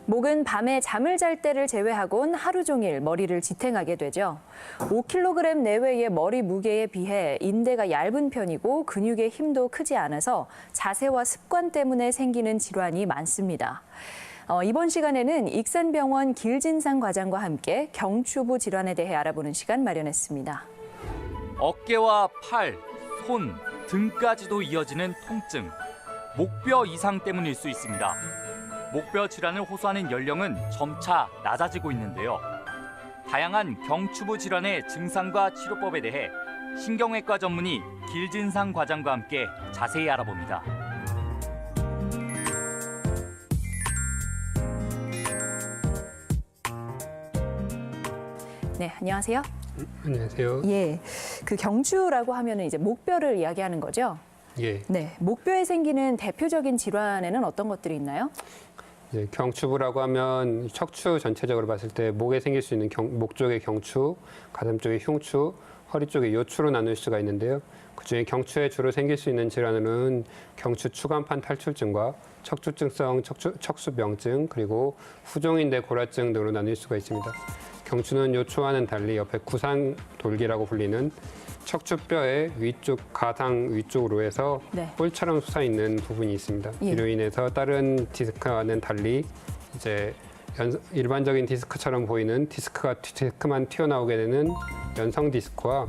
목은 밤에 잠을 잘 때를 제외하곤 하루 종일 머리를 지탱하게 되죠. 5kg 내외의 머리 무게에 비해 인대가 얇은 편이고 근육의 힘도 크지 않아서 자세와 습관 때문에 생기는 질환이 많습니다. 이번 시간에는 익산병원 길진상 과장과 함께 경추부 질환에 대해 알아보는 시간 마련했습니다. 어깨와 팔, 손, 등까지도 이어지는 통증, 목뼈 이상 때문일 수 있습니다. 목뼈 질환을 호소하는 연령은 점차 낮아지고 있는데요. 다양한 경추부 질환의 증상과 치료법에 대해 신경외과 전문의 길진상 과장과 함께 자세히 알아봅니다. 네, 안녕하세요. 안녕하세요. 예, 그 경추라고 하면은 이제 목뼈를 이야기하는 거죠. 예. 네, 목뼈에 생기는 대표적인 질환에는 어떤 것들이 있나요? 예, 경추부라고 하면 척추 전체적으로 봤을 때 목에 생길 수 있는 목 쪽의 경추, 가슴 쪽의 흉추, 허리 쪽의 요추로 나눌 수가 있는데요. 그중에 경추에 주로 생길 수 있는 질환은 경추 추간판 탈출증과 척추증성 척수병증, 그리고 후종인대 골화증 등으로 나눌 수가 있습니다. 경추는 요추와는 달리 옆에 구상돌기라고 불리는 척추뼈의 위쪽, 가상 위쪽으로 해서 네. 뿔처럼 솟아있는 부분이 있습니다. 예. 이로 인해서 다른 디스크와는 달리 이제 일반적인 디스크처럼 보이는 디스크만 튀어나오게 되는 연성 디스크와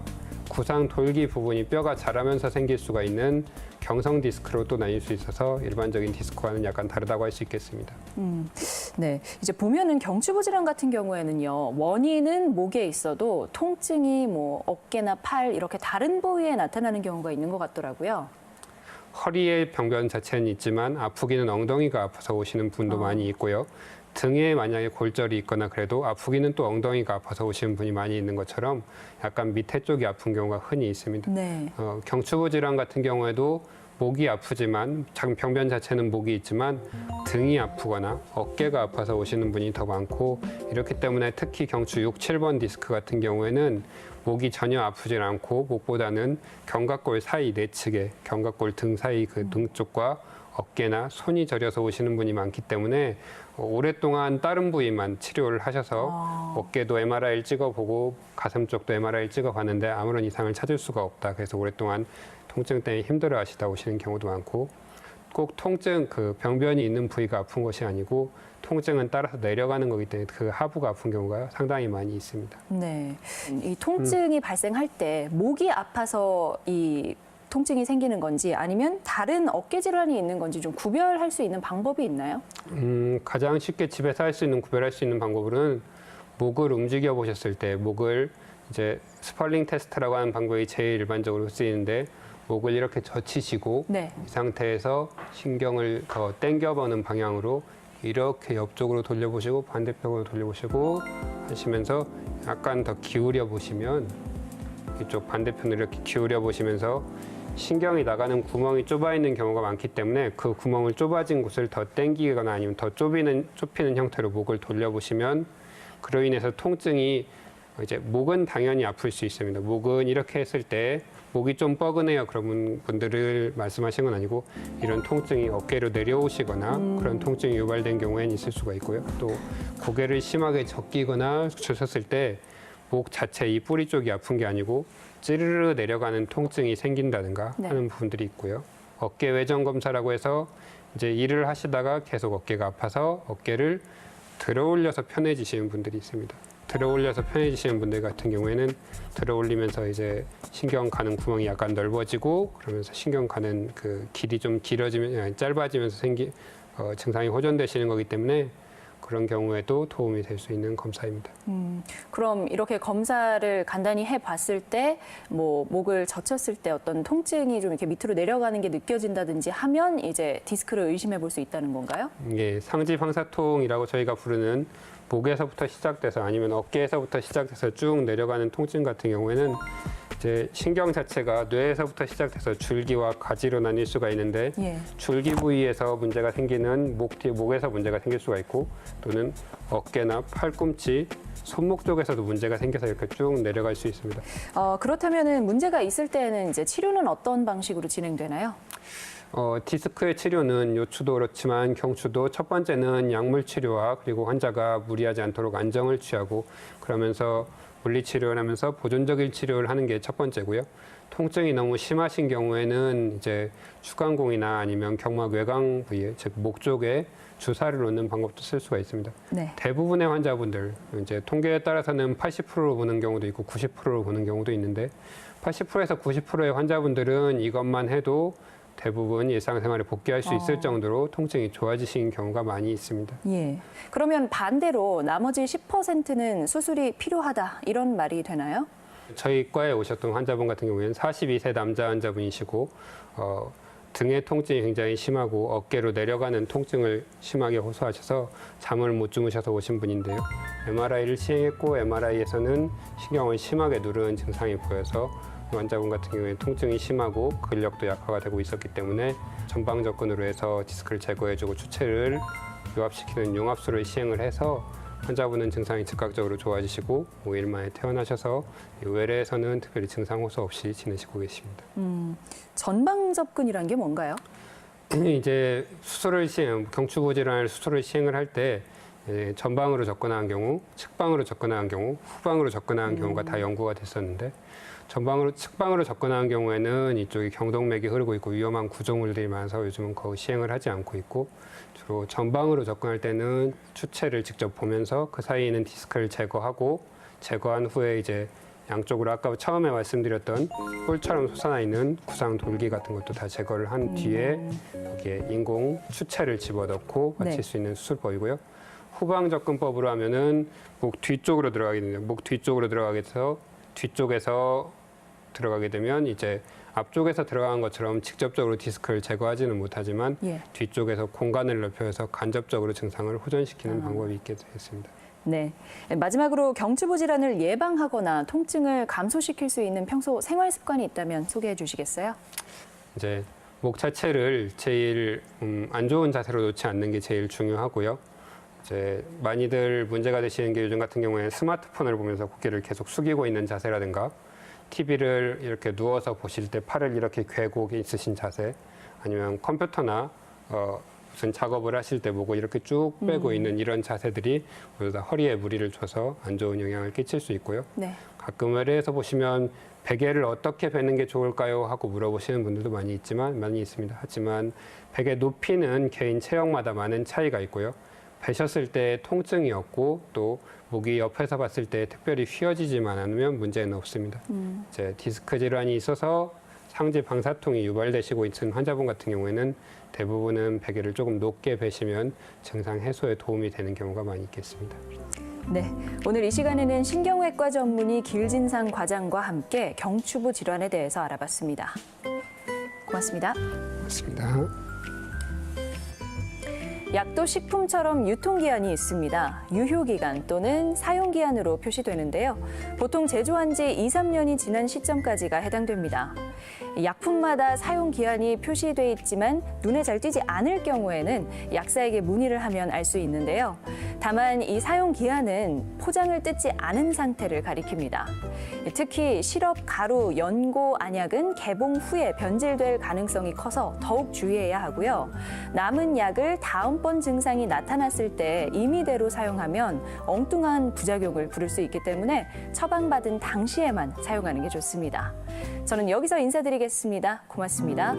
구상 돌기 부분이 뼈가 자라면서 생길 수가 있는 경성 디스크로 또 나뉠 수 있어서 일반적인 디스크와는 약간 다르다고 할 수 있겠습니다. 네, 이제 보면은 경추부 질환 같은 경우에는요, 원인은 목에 있어도 통증이 뭐 어깨나 팔 이렇게 다른 부위에 나타나는 경우가 있는 것 같더라고요. 허리의 병변 자체는 있지만 아프기는 엉덩이가 아파서 오시는 분도 많이 있고요. 등에 만약에 골절이 있거나 그래도 아프기는 또 엉덩이가 아파서 오시는 분이 많이 있는 것처럼 약간 밑에 쪽이 아픈 경우가 흔히 있습니다. 네. 경추부 질환 같은 경우에도 목이 아프지만 병변 자체는 목이 있지만 등이 아프거나 어깨가 아파서 오시는 분이 더 많고, 이렇기 때문에 특히 경추 6, 7번 디스크 같은 경우에는 목이 전혀 아프질 않고 목보다는 견갑골 사이 내측에 견갑골 등 사이 그 등 쪽과 어깨나 손이 저려서 오시는 분이 많기 때문에 오랫동안 다른 부위만 치료를 하셔서 어깨도 MRI를 찍어보고 가슴 쪽도 MRI를 찍어봤는데 아무런 이상을 찾을 수가 없다. 그래서 오랫동안 통증 때문에 힘들어하시다 오시는 경우도 많고, 꼭 통증 그 병변이 있는 부위가 아픈 것이 아니고 통증은 따라서 내려가는 거기 때문에 그 하부가 아픈 경우가 상당히 많이 있습니다. 네, 이 통증이 발생할 때 목이 아파서 이 통증이 생기는 건지 아니면 다른 어깨 질환이 있는 건지 좀 구별할 수 있는 방법이 있나요? 가장 쉽게 집에서 할 수 있는 구별할 수 있는 방법은 목을 움직여 보셨을 때 목을 이제 스펄링 테스트라고 하는 방법이 제일 일반적으로 쓰이는데, 목을 이렇게 젖히시고 네. 이 상태에서 신경을 더 당겨보는 방향으로 이렇게 옆쪽으로 돌려보시고 반대쪽으로 돌려보시고 하시면서 약간 더 기울여 보시면, 이쪽 반대편으로 이렇게 기울여 보시면서 신경이 나가는 구멍이 좁아 있는 경우가 많기 때문에 그 구멍을 좁아진 곳을 더 당기거나 아니면 더 좁히는 형태로 목을 돌려보시면, 그로 인해서 통증이 이제 목은 당연히 아플 수 있습니다. 목은 이렇게 했을 때 목이 좀 뻐근해요. 그런 분들을 말씀하신 건 아니고, 이런 통증이 어깨로 내려오시거나 그런 통증이 유발된 경우에는 있을 수가 있고요. 또 고개를 심하게 적기거나 주셨을 때 목 자체 이 뿌리 쪽이 아픈 게 아니고 찌르르 내려가는 통증이 생긴다든가 네. 하는 부분들이 있고요. 어깨 외전 검사라고 해서 이제 일을 하시다가 계속 어깨가 아파서 어깨를 들어 올려서 편해지시는 분들이 있습니다. 들어 올려서 편해지시는 분들 같은 경우에는 들어 올리면서 이제 신경 가는 구멍이 약간 넓어지고 그러면서 신경 가는 그 길이 좀 짧아지면서 증상이 호전되시는 거기 때문에 그런 경우에도 도움이 될 수 있는 검사입니다. 그럼 이렇게 검사를 간단히 해봤을 때 뭐 목을 젖혔을 때 어떤 통증이 좀 이렇게 밑으로 내려가는 게 느껴진다든지 하면 이제 디스크를 의심해 볼 수 있다는 건가요? 예, 상지 방사통이라고 저희가 부르는 목에서부터 시작돼서 아니면 어깨에서부터 시작돼서 쭉 내려가는 통증 같은 경우에는 이제 신경 자체가 뇌에서부터 시작돼서 줄기와 가지로 나뉠 수가 있는데, 예. 줄기 부위에서 문제가 생기는 목에서 문제가 생길 수가 있고, 또는 어깨나 팔꿈치, 손목 쪽에서도 문제가 생겨서 이렇게 쭉 내려갈 수 있습니다. 그렇다면은 문제가 있을 때는 이제 치료는 어떤 방식으로 진행되나요? 디스크의 치료는 요추도 그렇지만 경추도 첫 번째는 약물 치료와 그리고 환자가 무리하지 않도록 안정을 취하고 그러면서 물리치료를 하면서 보존적인 치료를 하는 게 첫 번째고요. 통증이 너무 심하신 경우에는 이제 추간공이나 아니면 경막 외곽 부위에, 즉 목 쪽에 주사를 놓는 방법도 쓸 수가 있습니다. 네. 대부분의 환자분들, 이제 통계에 따라서는 80%로 보는 경우도 있고 90%로 보는 경우도 있는데 80%에서 90%의 환자분들은 이것만 해도 대부분 일상생활에 복귀할 수 있을 정도로 통증이 좋아지신 경우가 많이 있습니다. 예. 그러면 반대로 나머지 10%는 수술이 필요하다 이런 말이 되나요? 저희 과에 오셨던 환자분 같은 경우에는 42세 남자 환자분이시고 등의 통증이 굉장히 심하고 어깨로 내려가는 통증을 심하게 호소하셔서 잠을 못 주무셔서 오신 분인데요. MRI를 시행했고 MRI에서는 신경을 심하게 누르는 증상이 보여서 환자분 같은 경우에 통증이 심하고 근력도 약화가 되고 있었기 때문에 전방 접근으로 해서 디스크를 제거해주고 추체를 융합시키는 융합술을 시행을 해서 환자분은 증상이 즉각적으로 좋아지시고 5일 만에 퇴원하셔서 외래에서는 특별히 증상 호소 없이 지내시고 계십니다. 전방 접근이란 게 뭔가요? 이제 수술을 경추부 질환을 수술을 시행을 할 때 전방으로 접근하는 경우, 측방으로 접근하는 경우, 후방으로 접근하는 경우가 다 연구가 됐었는데 측방으로 접근하는 경우에는 이쪽이 경동맥이 흐르고 있고 위험한 구조물들이 많아서 요즘은 거의 시행을 하지 않고 있고 주로 전방으로 접근할 때는 추체를 직접 보면서 그 사이에 있는 디스크를 제거한 후에 이제 양쪽으로 아까 처음에 말씀드렸던 뿔처럼 솟아나 있는 구상 돌기 같은 것도 다 제거를 한 뒤에 여기에 인공 추체를 집어넣고 마칠 네. 수 있는 수술법이고요. 후방 접근법으로 하면은 목 뒤쪽으로 들어가게 됩니다. 목 뒤쪽으로 들어가게 돼서 뒤쪽에서 들어가게 되면 이제 앞쪽에서 들어간 것처럼 직접적으로 디스크를 제거하지는 못하지만 예. 뒤쪽에서 공간을 넓혀서 간접적으로 증상을 호전시키는 방법이 있게 되겠습니다. 네. 마지막으로 경추부 질환을 예방하거나 통증을 감소시킬 수 있는 평소 생활 습관이 있다면 소개해 주시겠어요? 이제 목 자체를 제일 안 좋은 자세로 놓지 않는 게 제일 중요하고요. 이제 많이들 문제가 되시는 게 요즘 같은 경우에 스마트폰을 보면서 고개를 계속 숙이고 있는 자세라든가 TV를 이렇게 누워서 보실 때 팔을 이렇게 괴고 있으신 자세 아니면 컴퓨터나 무슨 작업을 하실 때 목을 이렇게 쭉 빼고 있는 이런 자세들이 모두 다 허리에 무리를 줘서 안 좋은 영향을 끼칠 수 있고요. 네. 가끔 의뢰에서 보시면 베개를 어떻게 베는 게 좋을까요? 하고 물어보시는 분들도 많이 있습니다. 하지만 베개 높이는 개인 체형마다 많은 차이가 있고요. 베셨을 때 통증이 없고 또 목이 옆에서 봤을 때 특별히 휘어지지만 않으면 문제는 없습니다. 이제 디스크 질환이 있어서 상지 방사통이 유발되시고 있는 환자분 같은 경우에는 대부분은 베개를 조금 높게 베시면 증상 해소에 도움이 되는 경우가 많이 있겠습니다. 네. 오늘 이 시간에는 신경외과 전문의 길진상 과장과 함께 경추부 질환에 대해서 알아봤습니다. 고맙습니다. 고맙습니다. 약도 식품처럼 유통기한이 있습니다. 유효기간 또는 사용기한으로 표시되는데요. 보통 제조한 지 2, 3년이 지난 시점까지가 해당됩니다. 약품마다 사용기한이 표시돼 있지만 눈에 잘 띄지 않을 경우에는 약사에게 문의를 하면 알 수 있는데요. 다만 이 사용기한은 포장을 뜯지 않은 상태를 가리킵니다. 특히 시럽, 가루, 연고, 안약은 개봉 후에 변질될 가능성이 커서 더욱 주의해야 하고요. 남은 약을 다음번 증상이 나타났을 때 임의대로 사용하면 엉뚱한 부작용을 부를 수 있기 때문에 처방받은 당시에만 사용하는 게 좋습니다. 저는 여기서 인사드리겠습니다. 고맙습니다.